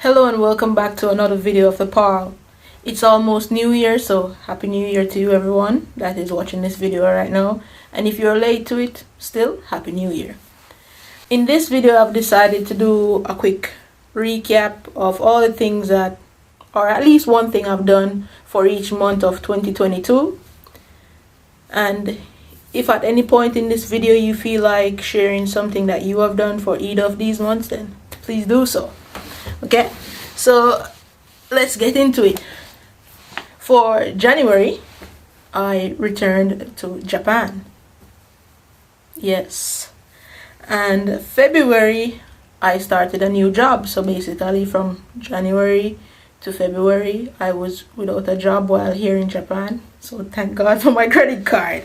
Hello and welcome back to another video of the Paarl. It's almost New Year, so Happy New Year to you everyone that is watching this video right now. And if you're late to it, still Happy New Year. In this video, I've decided to do a quick recap of all the things that, or at least one thing I've done for each month of 2022. And if at any point in this video you feel like sharing something that you have done for either of these months, then please do so. Okay, so let's get into it. For January, I returned to Japan. Yes. And February, I started a new job. So basically from January to February, I was without a job while here in Japan. So thank God for my credit card.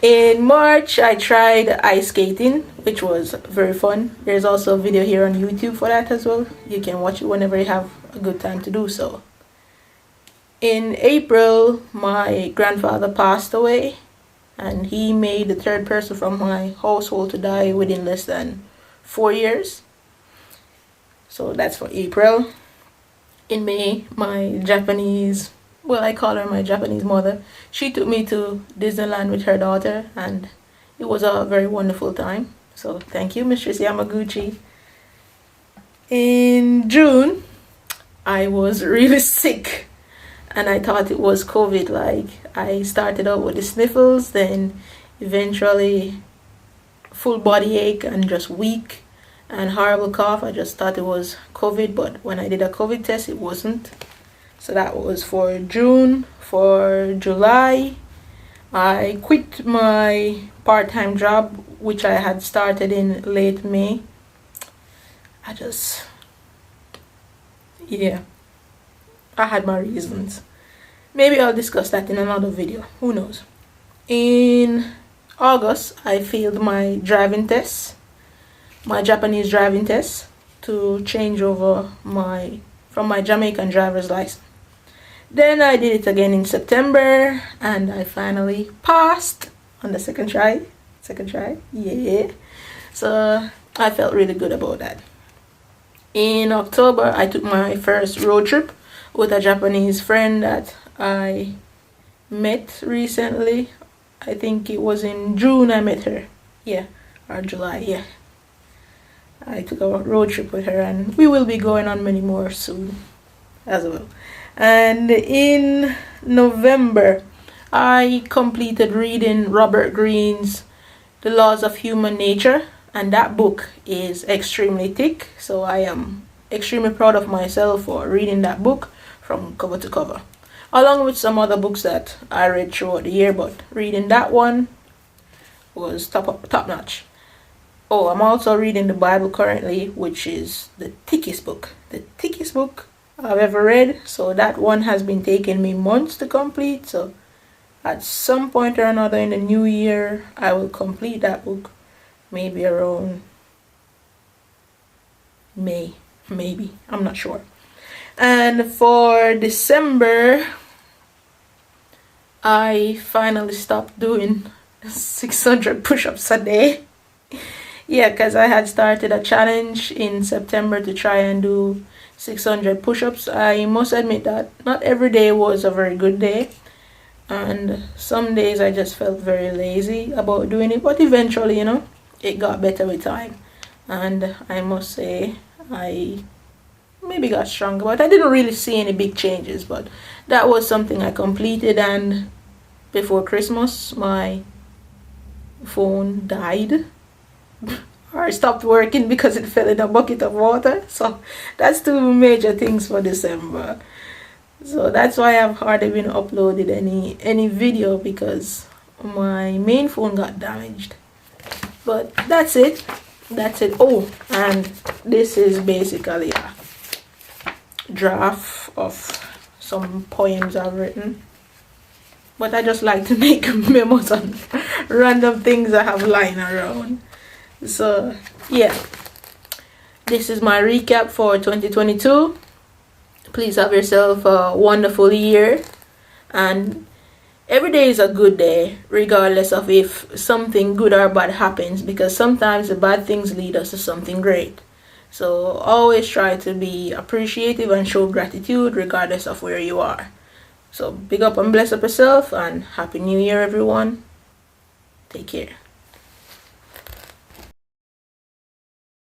In March, I tried ice skating, which was very fun. There's also a video here on YouTube for that as well. You can watch it whenever you have a good time to do so. In April, my grandfather passed away, and he made the third person from my household to die within less than 4 years. So that's for April. In May, my Japanese, well, I call her my Japanese mother, she took me to Disneyland with her daughter, and it was a very wonderful time. So thank you, Mistress Yamaguchi. In June, I was really sick, and I thought it was COVID. Like, I started out with the sniffles, then eventually full body ache and just weak and horrible cough. I just thought it was COVID, but when I did a COVID test, it wasn't. So that was for June. For July, I quit my part-time job, which I had started in late May. I had my reasons. Maybe I'll discuss that in another video. Who knows? In August, I failed my driving test, my Japanese driving test, to change over from my Jamaican driver's license. Then I did it again in September, and I finally passed on the second try. Yeah. So I felt really good about that. In October, I took my first road trip with a Japanese friend that I met recently. I think it was in June I met her. Yeah, or July, yeah. I took a road trip with her, and we will be going on many more soon as well. And in November, I completed reading Robert Greene's The Laws of Human Nature, and that book is extremely thick, so I am extremely proud of myself for reading that book from cover to cover, along with some other books that I read throughout the year, but reading that one was top notch. Oh, I'm also reading the Bible currently, which is the thickest book I've ever read. So that one has been taking me months to complete. So at some point or another in the new year, I will complete that book. Maybe around May, maybe. I'm not sure. And for December, I finally stopped doing 600 push-ups a day. Yeah, because I had started a challenge in September to try and do 600 push-ups. I must admit that not every day was a very good day, and some days I just felt very lazy about doing it, but eventually, it got better with time, and I must say I maybe got stronger, but I didn't really see any big changes. But that was something I completed, and before Christmas my phone died or stopped working because it fell in a bucket of water. So that's two major things for December. So that's why I've hardly been uploaded any video, because my main phone got damaged. But that's it. Oh, and this is basically a draft of some poems I've written, but I just like to make memos on random things I have lying around. So yeah, this is my recap for 2022. Please have yourself a wonderful year, and every day is a good day, regardless of if something good or bad happens, because sometimes the bad things lead us to something great. So always try to be appreciative and show gratitude regardless of where you are. So big up and bless up yourself, and Happy New Year, everyone. Take care.